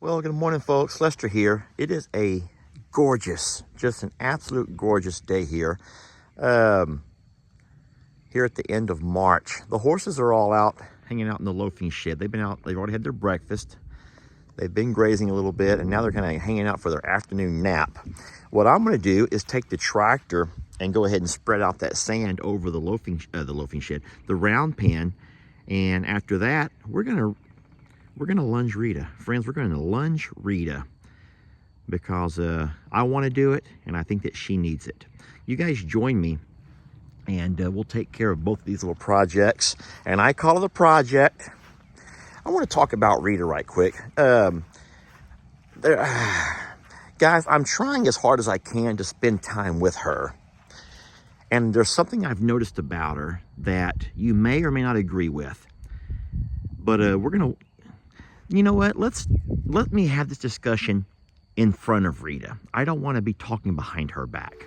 Well, good morning, folks. Lester here. It is a gorgeous, just an absolute gorgeous day here. Here at the end of March. The horses are all out, hanging out in the loafing shed. They've been out, they've already had their breakfast. They've been grazing a little bit, and now they're kind of hanging out for their afternoon nap. What I'm going to do is take the tractor and go ahead and spread out that sand over the loafing shed, the round pen, and after that, we're gonna lunge Rita. Friends, we're gonna lunge Rita because I want to do it, and I think that she needs it. You guys join me, and we'll take care of both of these little projects. And I call it a project. I want to talk about Rita right quick. Guys, I'm trying as hard as I can to spend time with her. And there's something I've noticed about her that you may or may not agree with. But we're gonna, you know what? Let me have this discussion in front of Rita. I don't want to be talking behind her back.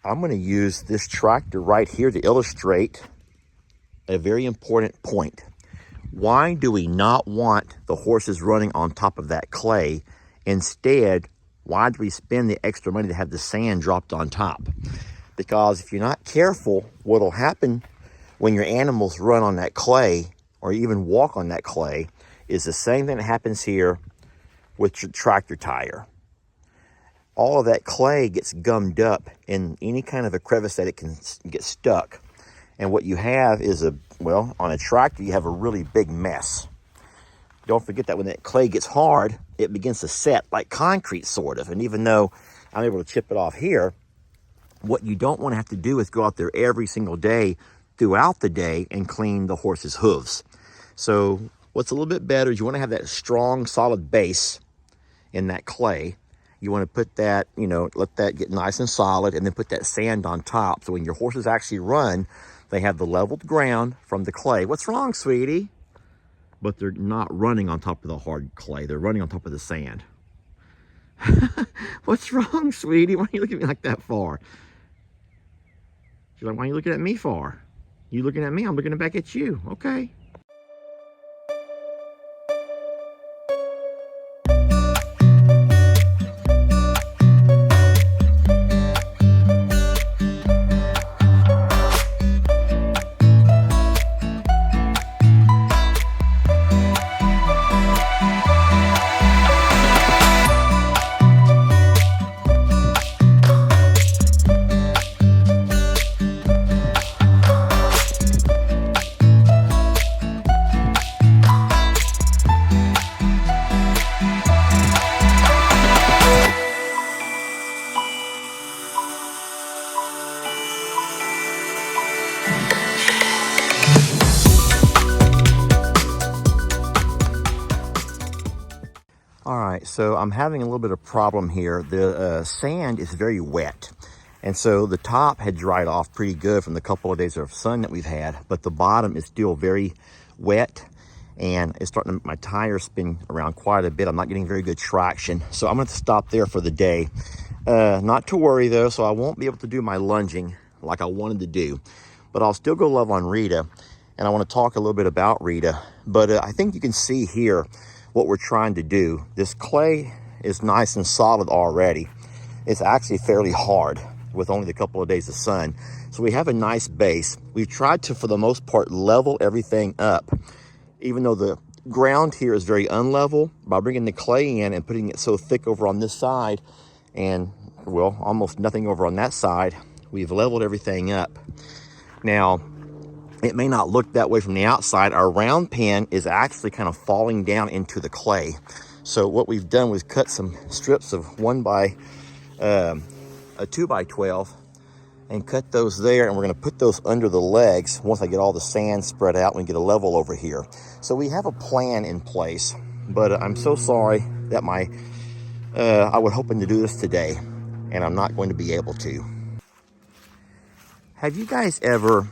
I'm going to use this tractor right here to illustrate a very important point. Why do we not want the horses running on top of that clay? Instead, why do we spend the extra money to have the sand dropped on top? Because if you're not careful, what'll happen when your animals run on that clay or even walk on that clay is the same thing that happens here with your tractor tire. All of that clay gets gummed up in any kind of a crevice that it can get stuck. And what you have is on a tractor, you have a really big mess. Don't forget that when that clay gets hard, it begins to set like concrete, sort of. And even though I'm able to chip it off here, what you don't want to have to do is go out there every single day throughout the day and clean the horse's hooves. So what's a little bit better is you want to have that strong, solid base in that clay. You want to put that, let that get nice and solid, and then put that sand on top. So when your horses actually run, they have the leveled ground from the clay. What's wrong, sweetie? But they're not running on top of the hard clay. They're running on top of the sand. What's wrong, sweetie? Why are you looking at me like that for? She's like, why are you looking at me for? You looking at me, I'm looking back at you. Okay. All right, so I'm having a little bit of problem here. The sand is very wet. And so the top had dried off pretty good from the couple of days of sun that we've had, but the bottom is still very wet and it's starting to make my tires spin around quite a bit. I'm not getting very good traction. So I'm going to stop there for the day. Not to worry though, so I won't be able to do my lunging like I wanted to do, but I'll still go love on Rita. And I want to talk a little bit about Rita, but I think you can see here what we're trying to do. This clay is nice and solid already. It's actually fairly hard with only a couple of days of sun. So we have a nice base. We've tried to, for the most part, level everything up. Even though the ground here is very unlevel, by bringing the clay in and putting it so thick over on this side and, well, almost nothing over on that side, we've leveled everything up. Now, it may not look that way from the outside. Our round pen is actually kind of falling down into the clay. So what we've done was cut some strips of a 2x12 and cut those there, and we're going to put those under the legs once I get all the sand spread out and get a level over here. So we have a plan in place, but I'm so sorry that I was hoping to do this today, and I'm not going to be able to. Have you guys ever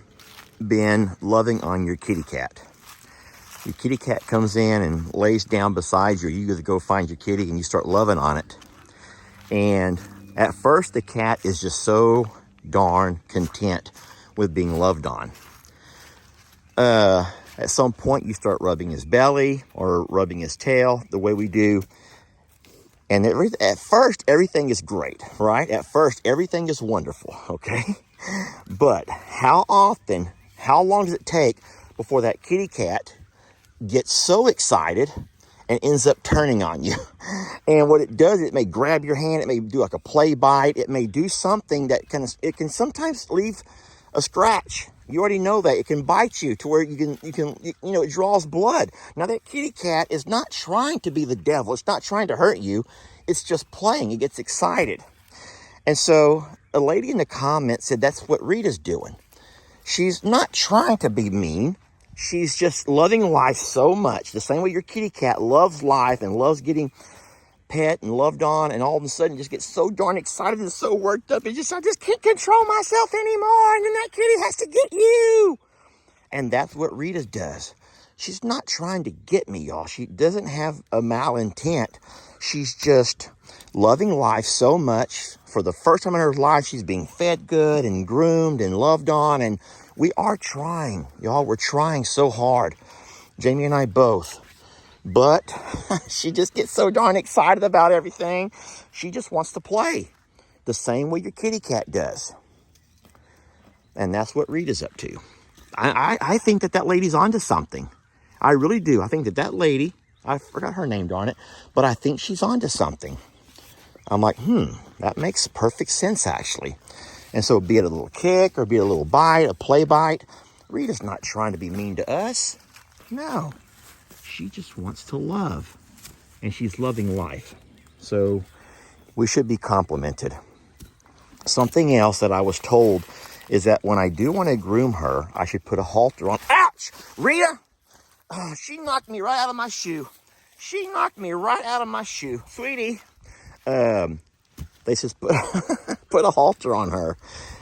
been loving on your kitty cat? Your kitty cat comes in and lays down beside you. You go find your kitty and you start loving on it. And at first the cat is just so darn content with being loved on. At some point, you start rubbing his belly or rubbing his tail the way we do. And at first, everything is great, right? At first, everything is wonderful, okay? But how long does it take before that kitty cat gets so excited and ends up turning on you? And what it does, it may grab your hand, it may do like a play bite, it may do something that it can sometimes leave a scratch. You already know that. It can bite you to where it draws blood. Now that kitty cat is not trying to be the devil. It's not trying to hurt you. It's just playing. It gets excited. And so a lady in the comments said that's what Rita's doing. She's not trying to be mean. She's just loving life so much. The same way your kitty cat loves life and loves getting pet and loved on, and all of a sudden just gets so darn excited and so worked up. I just can't control myself anymore, and then that kitty has to get you. And that's what Rita does. She's not trying to get me, y'all. She doesn't have a malintent. She's just loving life so much. For the first time in her life, she's being fed good and groomed and loved on, and we are trying, y'all. We're trying so hard, Jamie and I both. But she just gets so darn excited about everything. She just wants to play the same way your kitty cat does. And that's what Rita's up to. I think that lady's onto something. I really do. I think that lady, I forgot her name, darn it, but I think she's onto something. I'm like, that makes perfect sense, actually. And so be it a little kick or be it a little bite, a play bite, Rita's not trying to be mean to us. No. She just wants to love, and she's loving life. So we should be complimented. Something else that I was told is that when I do want to groom her, I should put a halter on. Ouch! Rita! Oh, she knocked me right out of my shoe. She knocked me right out of my shoe. Sweetie, they just put a halter on her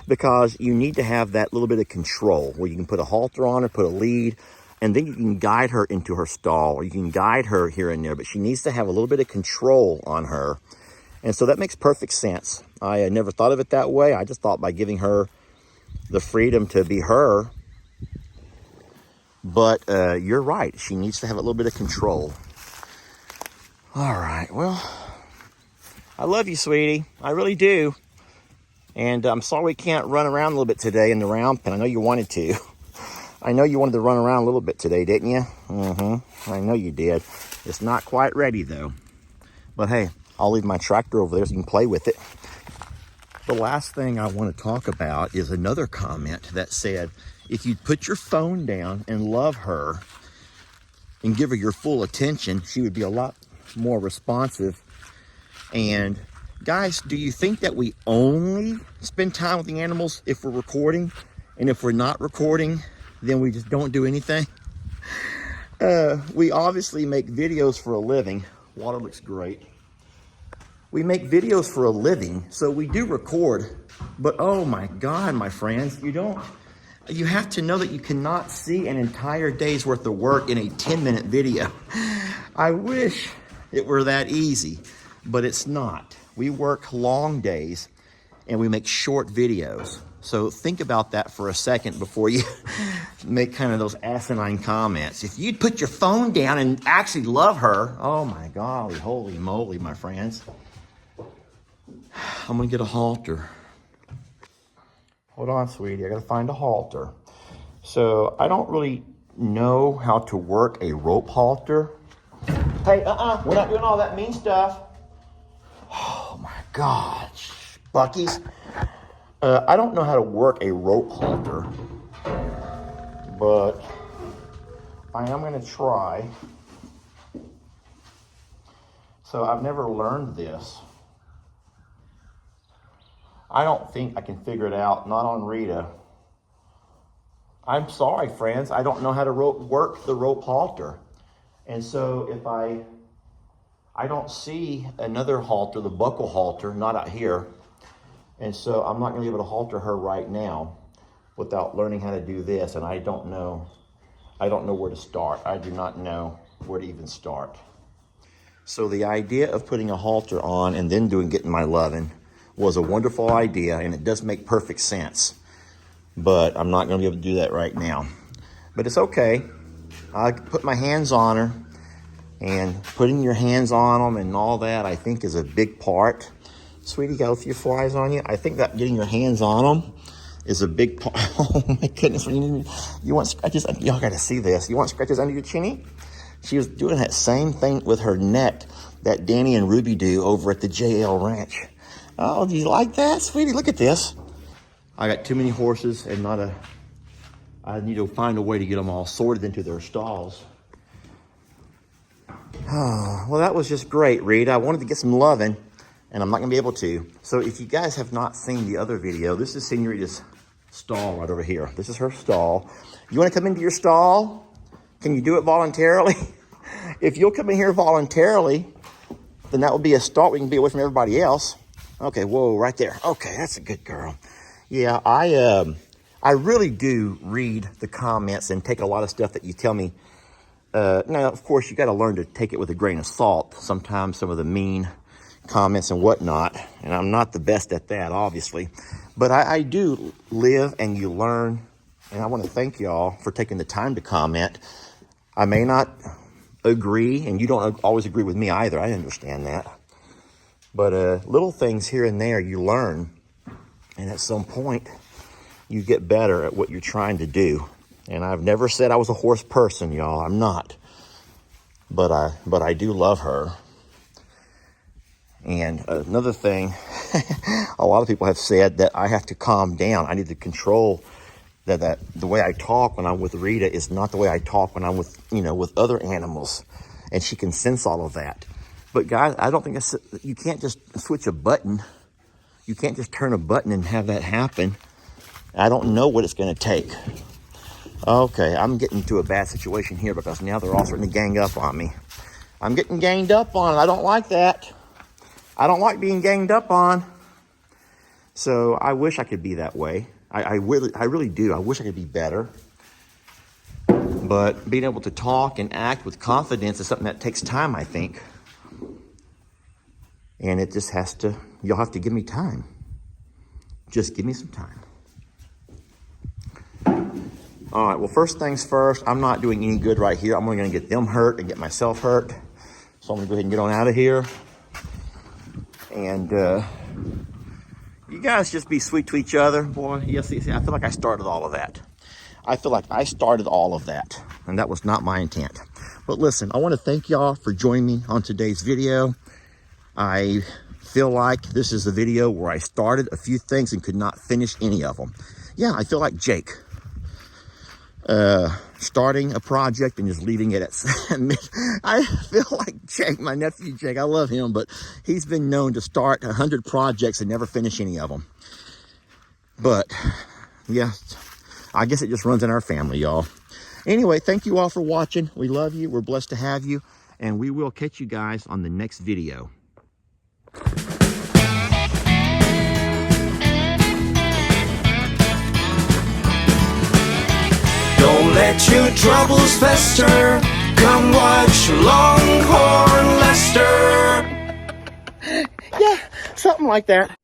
because you need to have that little bit of control where you can put a halter on her, put a lead, and then you can guide her into her stall, or you can guide her here and there, but she needs to have a little bit of control on her. And so that makes perfect sense. I had never thought of it that way. I just thought by giving her the freedom to be her. But you're right. She needs to have a little bit of control. All right. Well, I love you, sweetie. I really do. And I'm sorry we can't run around a little bit today in the round pen. I know you wanted to. I know you wanted to run around a little bit today, didn't you? I know you did. It's not quite ready, though. But hey, I'll leave my tractor over there so you can play with it. The last thing I want to talk about is another comment that said, if you put your phone down and love her and give her your full attention, she would be a lot more responsive. And guys, do you think that we only spend time with the animals if we're recording? And if we're not recording, then we just don't do anything? We obviously make videos for a living. Water looks great. We make videos for a living, so we do record. But oh my God, my friends, you have to know that you cannot see an entire day's worth of work in a 10-minute video. I wish it were that easy, but it's not. We work long days and we make short videos. So think about that for a second before you make kind of those asinine comments. If you'd put your phone down and actually love her, oh my golly, holy moly, my friends. I'm gonna get a halter. Hold on, sweetie, I gotta find a halter. So I don't really know how to work a rope halter. Hey, we're not doing all that mean stuff. Oh my gosh, Bucky's. I don't know how to work a rope halter, but I am gonna try. So I've never learned this. I don't think I can figure it out, not on Rita. I'm sorry, friends. I don't know how to work the rope halter. And so if I don't see another halter, the buckle halter, not out here. And so I'm not gonna be able to halter her right now without learning how to do this. And I don't know where to start. I do not know where to even start. So the idea of putting a halter on and then getting my loving was a wonderful idea, and it does make perfect sense. but I'm not going to be able to do that right now. But it's okay. I put my hands on her, and putting your hands on them and all that, I think, is a big part. Sweetie, got a few flies on you. I think that getting your hands on them is a big part. Oh my goodness. You want scratches? Y'all got to see this. You want scratches under your chinny? She was doing that same thing with her neck that Danny and Ruby do over at the JL Ranch. Oh, do you like that, sweetie? Look at this. I got too many horses and I need to find a way to get them all sorted into their stalls. Oh, well, that was just great, Rita. I wanted to get some loving, and I'm not going to be able to. So if you guys have not seen the other video, this is Senorita's stall right over here. This is her stall. You want to come into your stall? Can you do it voluntarily? If you'll come in here voluntarily, then that will be a start. We can be away from everybody else. Okay, whoa, right there. Okay, that's a good girl. Yeah, I really do read the comments and take a lot of stuff that you tell me. Now, of course, you got to learn to take it with a grain of salt. Sometimes some of the mean comments and whatnot, and I'm not the best at that, obviously. But I do live and you learn, and I want to thank y'all for taking the time to comment. I may not agree, and you don't always agree with me either. I understand that. But little things here and there you learn, and at some point you get better at what you're trying to do. And I've never said I was a horse person, y'all. I'm not. But I do love her. And another thing, a lot of people have said that I have to calm down. I need to control that the way I talk when I'm with Rita is not the way I talk when I'm with, with other animals. And she can sense all of that. But guys, I don't think you can't just switch a button. You can't just turn a button and have that happen. I don't know what it's going to take. Okay, I'm getting into a bad situation here because now they're all starting to gang up on me. I'm getting ganged up on. I don't like that. I don't like being ganged up on. So I wish I could be that way. I really do. I wish I could be better. But being able to talk and act with confidence is something that takes time, I think. And it just you'll have to give me time. Just give me some time. All right, well, first things first, I'm not doing any good right here. I'm only going to get them hurt and get myself hurt. So I'm going to go ahead and get on out of here. And you guys just be sweet to each other. Boy, yes, I feel like I started all of that. And that was not my intent. But listen, I want to thank y'all for joining me on today's video. I feel like this is the video where I started a few things and could not finish any of them. Yeah, I feel like Jake. Starting a project and just leaving it at I feel like Jake, my nephew Jake. I love him, but he's been known to start 100 projects and never finish any of them. But yeah, I guess it just runs in our family, y'all. Anyway, thank you all for watching. We love you. We're blessed to have you, and we will catch you guys on the next video. Don't let your troubles fester. Come watch Longhorn Lester. Yeah, something like that.